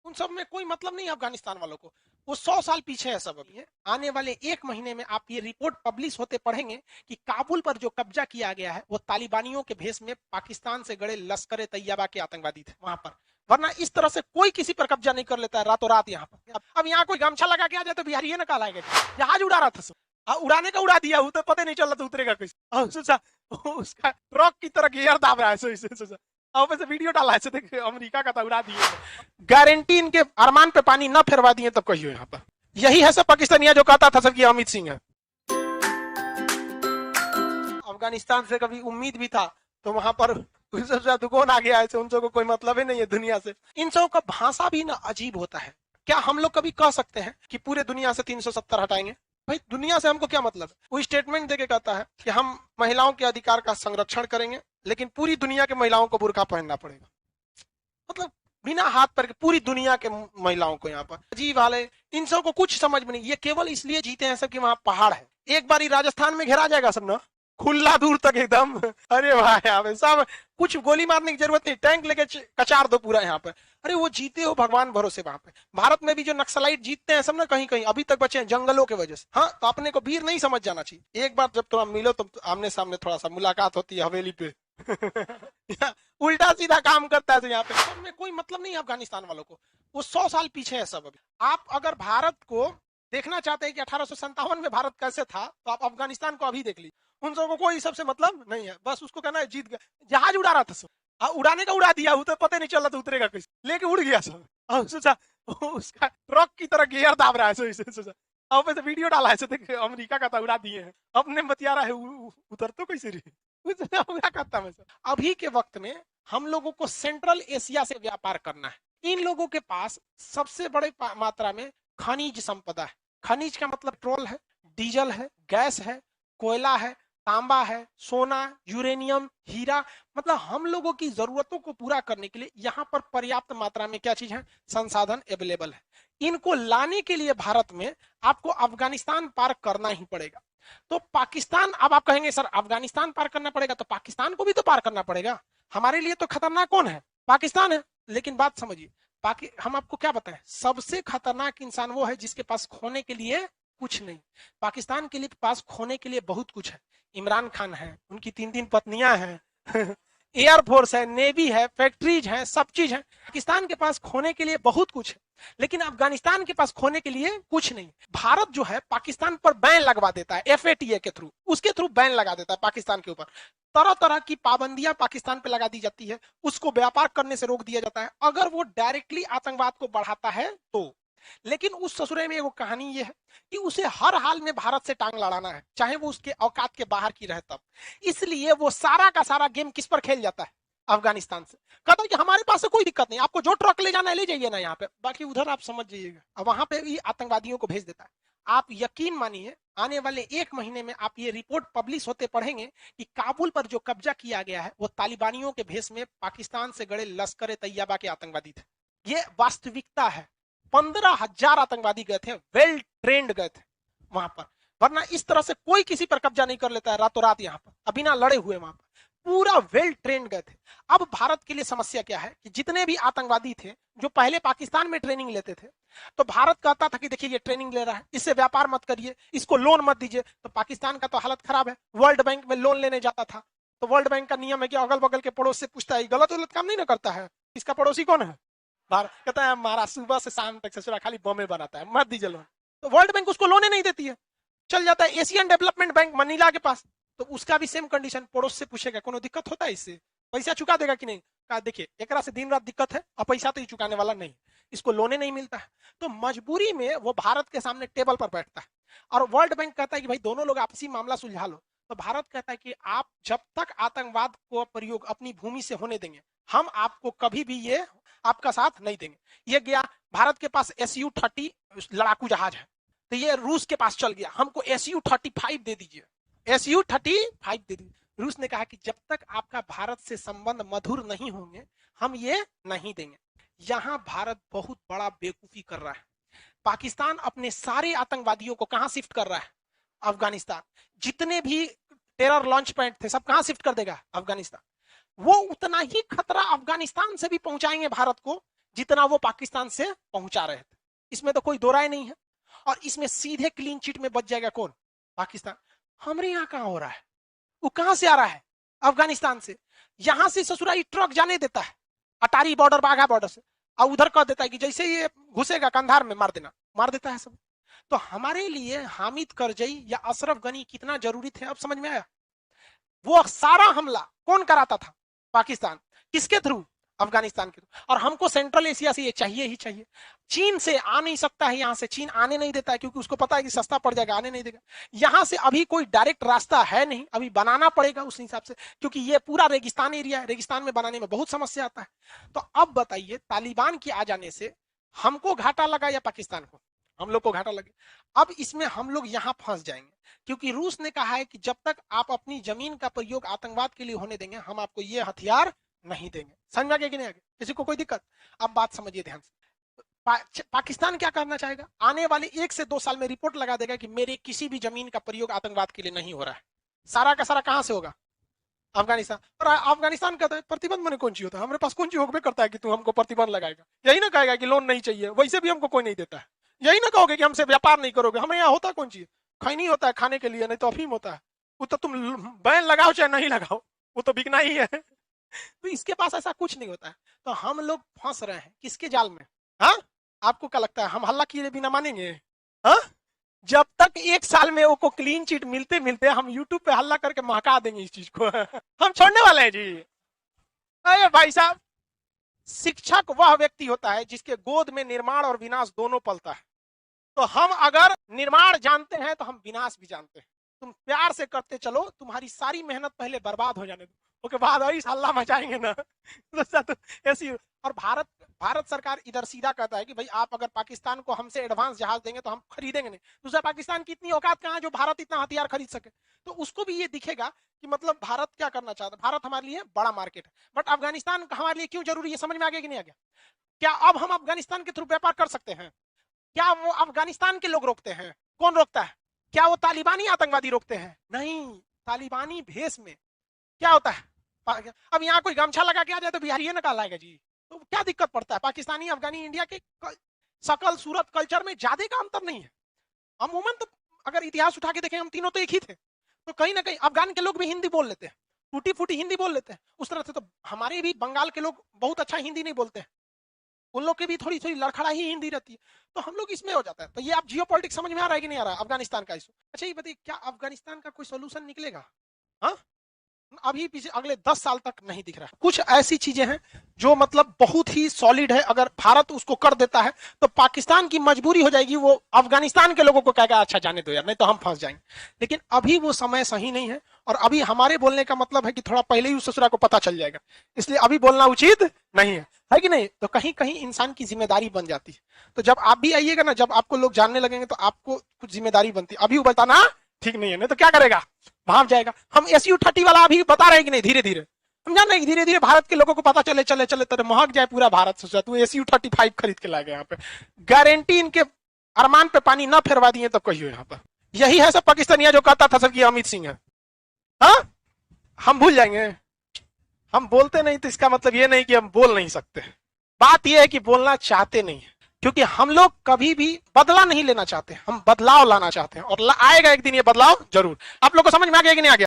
उन सब में कोई मतलब नहीं अफगानिस्तान वालों को। वो 100 साल पीछे है सब। अभी आने वाले 1 महीने में आप ये रिपोर्ट पब्लिश होते पढ़ेंगे कि काबुल पर जो कब्जा किया गया है वो तालिबानियों के भेष में पाकिस्तान से गड़े लश्कर ए तैयबा के आतंकवादी थे वहां पर। वरना इस तरह से कोई किसी पर कब्जा नहीं कर लेता है रातों रात यहाँ पर। अब यहाँ कोई गमछा लगा के आ जाए तो बिहारी ये ना कहलाएगा जहाज उड़ा रहा था, उड़ाने का उड़ा दिया, वो तो पता नहीं चल रहा था उतरेगा कैसे। उसका ट्रक की तरह गियर दाब रहा है। अब से वीडियो डाला है, देखिए अमेरिका का तो उड़ा दिए। गारंटी इनके अरमान पे पानी न फिरवा दिए तब कहियो यहाँ पर। यही है सब पाकिस्तानिया जो कहता था सब कि अमित सिंह है। अफगानिस्तान से कभी उम्मीद भी था तो वहां पर कौन आ गया है, उन सबको कोई मतलब ही नहीं है दुनिया से। इन सबों का भाषा भी ना अजीब होता है। क्या हम लोग कभी कह सकते हैं कि पूरे दुनिया से 370 हटाएंगे? भाई दुनिया से हमको क्या मतलब है? वो स्टेटमेंट देके कहता है कि हम महिलाओं के अधिकार का संरक्षण करेंगे लेकिन पूरी दुनिया के महिलाओं को बुर्का पहनना पड़ेगा। मतलब बिना हाथ पर पूरी दुनिया के महिलाओं को यहाँ पर अजीब हाल है। इन सबको कुछ समझ में नहीं। ये केवल इसलिए जीते हैं सब कि वहां पहाड़ है। एक बार राजस्थान में घेरा जाएगा सब ना, खुला दूर तक एकदम। अरे भाई यहाँ पे सब कुछ गोली मारने की जरूरत नहीं, टैंक लेके कचार दो पूरा यहाँ पे। अरे वो जीते हो भगवान भरोसे वहां पे। भारत में भी जो नक्सलाइट जीतते हैं सब ना कहीं कहीं अभी तक बचे हैं जंगलों के वजह से। हाँ तो अपने को वीर नहीं समझ जाना चाहिए। एक बार जब थोड़ा मिलो तो आमने सामने थोड़ा सा मुलाकात होती है हवेली पे। उल्टा सीधा काम करता है यहाँ पे। सब में कोई मतलब नहीं अफगानिस्तान वालों को। वो 100 साल पीछे है सब। अभी आप अगर भारत को देखना चाहते हैं कि 1857 में भारत कैसे था तो आप अफगानिस्तान को अभी देख लीजिए। उन सबको कोई सबसे मतलब नहीं है, बस उसको कहना है जीत गए। जहाज उड़ा रहा था सब, उड़ाने का उड़ा दिया, तो पता नहीं चल रहा था उतरेगा कैसे, लेके उड़ गया सब। सोचा उसका ट्रक की तरह गियर दाब रहा है। सोचा अब से वीडियो डाला है, देखिए अमेरिका का तो उड़ा दिए हैं। अपने बतिया रहा है उतर तो कैसे रही। अभी के वक्त में हम लोगों को सेंट्रल एशिया से व्यापार करना है। इन लोगों के पास सबसे बड़े मात्रा में खनिज संपदा है। खनिज का मतलब पेट्रोल है, डीजल है, गैस है, कोयला है, तांबा है, सोना, यूरेनियम, हीरा। मतलब हम लोगों की जरूरतों को पूरा करने के लिए यहाँ पर पर्याप्त मात्रा में क्या चीज है, संसाधन अवेलेबल है। इनको लाने के लिए भारत में आपको अफगानिस्तान पार करना ही पड़ेगा। तो पाकिस्तान, अब आप कहेंगे सर अफगानिस्तान पार करना पड़ेगा तो पाकिस्तान को भी तो पार करना पड़ेगा। हमारे लिए तो खतरनाक कौन है? पाकिस्तान है। लेकिन बात समझिए, हम आपको क्या बताएं, सबसे खतरनाक इंसान वो है जिसके पास खोने के लिए कुछ नहीं। पाकिस्तान के लिए पास खोने के लिए बहुत कुछ है। इमरान खान है, उनकी 3 पत्नियां हैं, एयरफोर्स है, नेवी है, फैक्ट्रीज है, सब चीज है। पाकिस्तान के पास खोने के लिए बहुत कुछ है लेकिन अफगानिस्तान के पास खोने के लिए कुछ नहीं। भारत जो है पाकिस्तान पर बैन लगवा देता है FATA के थ्रू, उसके थ्रू बैन लगा देता है पाकिस्तान के ऊपर। तरह तरह की पाबंदियां पाकिस्तान पे लगा दी जाती है, उसको व्यापार करने से रोक दिया जाता है अगर वो डायरेक्टली आतंकवाद को बढ़ाता है तो। लेकिन उस ससुरे में वो कहानी ये है कि उसे हर हाल में भारत से टांग लड़ाना है, चाहे वो उसके औकात के बाहर की रहे तब। इसलिए वो सारा का सारा गेम किस पर खेल जाता है, अफगानिस्तान से। कहता है कि हमारे पास से कोई दिक्कत नहीं, आपको जो ट्रक ले जाना है ले जाइए ना यहाँ पे, बाकी उधर आप समझ जाइएगा। अब वहां पे भी आतंकवादियों को भेज देता है। आप यकीन मानिए आने वाले 1 महीने में आप ये रिपोर्ट पब्लिश होते पढ़ेंगे कि काबुल पर जो कब्जा किया गया है वो तालिबानियों के भेष में पाकिस्तान से गड़े लश्कर ए तैयबा के आतंकवादी थे। ये वास्तविकता है। 15,000 आतंकवादी गए थे, वेल ट्रेंड गए थे वहां पर। वरना इस तरह से कोई किसी पर कब्जा नहीं कर लेता है रातों रात यहाँ पर, अभी ना लड़े हुए वहां पर, पूरा वेल ट्रेंड गए थे। अब भारत के लिए समस्या क्या है कि जितने भी आतंकवादी थे जो पहले पाकिस्तान में ट्रेनिंग लेते थे तो भारत कहता था कि देखिए ये ट्रेनिंग ले रहा है, इससे व्यापार मत करिए, इसको लोन मत दीजिए। तो पाकिस्तान का तो हालत खराब है, वर्ल्ड बैंक में लोन लेने जाता था तो वर्ल्ड बैंक का नियम है कि अगल बगल के पड़ोस से पूछता है, गलत गलत काम नहीं ना करता है, इसका पड़ोसी कौन है? भारत कहता है हमारा सुबह से शाम तक ससुरा खाली बमे बनाता है, मत दीजिए लोन। तो वर्ल्ड बैंक उसको लोने नहीं देती है, चल जाता है एशियन डेवलपमेंट बैंक मनीला के पास, तो उसका भी सेम कंडीशन, पड़ोस से पूछेगा कोनो दिक्कत होता है इससे, पैसा चुका देगा कि नहीं? कहा देखिए एकरा से दिन रात दिक्कत है और पैसा तो ही चुकाने वाला नहीं, इसको लोने नहीं मिलता है। तो मजबूरी में वो भारत के सामने टेबल पर बैठता है और वर्ल्ड बैंक कहता है कि भाई दोनों लोग आपसी मामला सुलझा लो। तो भारत कहता है कि आप जब तक आतंकवाद को प्रयोग अपनी भूमि से होने देंगे हम आपको कभी भी ये आपका साथ नहीं देंगे। ये गया, भारत के पास SU-30 लड़ाकू जहाज है तो ये रूस के पास चल गया, हमको SU-35 दे दीजिए, SU-35 दे दीजिए। रूस ने कहा कि जब तक आपका भारत से संबंध मधुर नहीं होंगे हम ये नहीं देंगे। यहां भारत बहुत बड़ा बेवकूफी कर रहा है। पाकिस्तान अपने सारे आतंकवादियों को कहां शिफ्ट कर रहा है? अफगानिस्तान। जितने भी टेरर लॉन्च पॉइंट थे सब कहां शिफ्ट कर देगा? अफगानिस्तान। वो उतना ही खतरा अफगानिस्तान से भी पहुंचाएंगे भारत को जितना वो पाकिस्तान से पहुंचा रहे थे। इसमें तो कोई दो राय नहीं है। और इसमें सीधे क्लीन चिट में बच जाएगा कौन? पाकिस्तान। हमारे यहाँ कहां हो रहा है? वो कहां से आ रहा है? अफगानिस्तान से। यहां से ससुराली ट्रक जाने देता है अटारी बॉर्डर, बाघा बॉर्डर से, और उधर कह देता है कि जैसे ये घुसेगा कंधार में मार देना, मार देता है सब। तो हमारे लिए हामिद करजई या अशरफ गनी कितना जरूरी थे, अब समझ में आया? वो सारा हमला कौन कराता था? पाकिस्तान। किसके थ्रू? अफगानिस्तान के थ्रू। और हमको सेंट्रल एशिया से ये चाहिए ही चाहिए। चीन से आ नहीं सकता है, यहां से चीन आने नहीं देता है, क्योंकि उसको पता है कि सस्ता पड़ जाएगा, आने नहीं देगा। यहां से अभी कोई डायरेक्ट रास्ता है नहीं, अभी बनाना पड़ेगा उस हिसाब से, क्योंकि ये पूरा रेगिस्तान एरिया है, रेगिस्तान में बनाने में बहुत समस्या आता है। तो अब बताइए, तालिबान के आ जाने से हमको घाटा लगा या पाकिस्तान को? हम लोग को घाटा लगे। अब इसमें हम लोग यहां फंस जाएंगे, क्योंकि रूस ने कहा है कि जब तक आप अपनी जमीन का प्रयोग आतंकवाद के लिए होने देंगे, हम आपको ये हथियार नहीं देंगे। समझ में आ गया कि नहीं आ गया? किसी को कोई दिक्कत? अब बात समझिए ध्यान से। पाकिस्तान क्या करना चाहेगा? आने वाले 1 से 2 साल में रिपोर्ट लगा देगा कि मेरे किसी भी जमीन का प्रयोग आतंकवाद के लिए नहीं हो रहा है। सारा का सारा कहां से होगा? अफगानिस्तान। और अफगानिस्तान कहता है प्रतिबंध मैंने कौन सी होता है, हमारे पास कौन सी होगा करता है कि तू हमको प्रतिबंध लगाएगा? यही ना कहेगा कि लोन नहीं चाहिए, वैसे भी हमको कोई नहीं देता है। यही ना कहोगे कि हमसे व्यापार नहीं करोगे? हमें यहाँ होता कौन चीज? खैनी होता है खाने के लिए, नहीं तो अफीम होता है। वो तो तुम बैन लगाओ चाहे नहीं लगाओ, वो तो बिकना ही है। तो इसके पास ऐसा कुछ नहीं होता है। तो हम लोग फंस रहे हैं किसके जाल में? हाँ, आपको क्या लगता है हम हल्ला किए बिना मानेंगे? हाँ, जब तक 1 साल में वो क्लीन चिट मिलते मिलते हम यूट्यूब पे हल्ला करके महका देंगे इस चीज को। हम छोड़ने वाले हैं जी। अरे भाई साहब, शिक्षक वह व्यक्ति होता है जिसके गोद में निर्माण और विनाश दोनों पलता है। तो हम अगर निर्माण जानते हैं तो हम विनाश भी जानते हैं। तुम प्यार से करते चलो, तुम्हारी सारी मेहनत पहले बर्बाद हो जाने दो, उसके बाद ऐसा हल्ला मचाएंगे ना। तो ऐसी। और भारत सरकार इधर सीधा कहता है कि भाई आप अगर पाकिस्तान को हमसे एडवांस जहाज देंगे तो हम खरीदेंगे नहीं। दूसरा, पाकिस्तान की इतनी औकात कहां है जो भारत इतना हथियार खरीद सके? तो उसको भी ये दिखेगा कि मतलब भारत क्या करना चाहता है। भारत हमारे लिए बड़ा मार्केट है, बट अफगानिस्तान हमारे लिए क्यों जरूरी है? समझ में आ गया कि नहीं आ गया? क्या अब हम अफगानिस्तान के थ्रू व्यापार कर सकते हैं? क्या वो अफगानिस्तान के लोग रोकते हैं? कौन रोकता है? क्या वो तालिबानी आतंकवादी रोकते हैं? नहीं। तालिबानी भेष में क्या होता है? अब यहाँ कोई गमछा लगा के आ जाए तो बिहारी ना कहा लाएगा जी, तो क्या दिक्कत पड़ता है? पाकिस्तानी, अफगानी, इंडिया के शकल सूरत कल्चर में ज्यादा का अंतर नहीं है। अमूमन तो अगर इतिहास उठा के देखें, हम तीनों तो एक ही थे। तो कहीं ना कहीं अफगान के लोग भी हिंदी बोल लेते हैं, टूटी फूटी हिंदी बोल लेते हैं उस तरह से। तो हमारे भी बंगाल के लोग बहुत अच्छा हिंदी नहीं बोलते हैं, उन लोग की भी थोड़ी थोड़ी लड़खड़ा ही हिंदी रहती है। तो हम लोग इसमें हो जाता है। तो ये आप जियोपॉलिटिक्स समझ में आ रहा है कि नहीं आ रहा है अफगानिस्तान का इशू? अच्छा ये बताइए, क्या अफगानिस्तान का कोई सोल्यूशन निकलेगा? हाँ, अभी पीछे अगले 10 साल तक नहीं दिख रहा है। कुछ ऐसी चीजें हैं जो मतलब बहुत ही सॉलिड है, अगर भारत उसको कर देता है तो पाकिस्तान की मजबूरी हो जाएगी, वो अफगानिस्तान के लोगों को कहेगा अच्छा जाने दो यार, नहीं तो हम फंस जाएंगे। लेकिन अभी वो समय सही नहीं है, और अभी हमारे बोलने का मतलब है कि थोड़ा पहले ही उस ससुरा को पता चल जाएगा, इसलिए अभी बोलना उचित नहीं है कि नहीं? तो कहीं कहीं इंसान की जिम्मेदारी बन जाती है। तो जब आप भी आइएगा ना, जब आपको लोग जानने लगेंगे तो आपको कुछ जिम्मेदारी बनती है। अभी वो बताना ठीक नहीं है, नहीं तो क्या करेगा? भाग जाएगा। हम SU-30 वाला अभी बता रहे हैं कि नहीं, धीरे धीरे हम जान रहे हैं, धीरे धीरे भारत के लोगों को पता चले चले चले तेरे महक जाए पूरा भारत। सोचा तू SU-35 खरीद के लाएगा यहाँ पे, गारंटी इनके अरमान पे पानी ना फेरवा दिए तो कहियो यहाँ पर। यही है सब पाकिस्तानिया जो कहता था सर कि अमित सिंह है। हाँ, हम भूल जाएंगे? हम बोलते नहीं तो इसका मतलब ये नहीं कि हम बोल नहीं सकते। बात यह है कि बोलना चाहते नहीं है, क्योंकि हम लोग कभी भी बदला नहीं लेना चाहते, हम बदलाव लाना चाहते हैं, और आएगा एक दिन ये बदलाव जरूर। आप लोग को समझ में आ गया कि नहीं आ गया?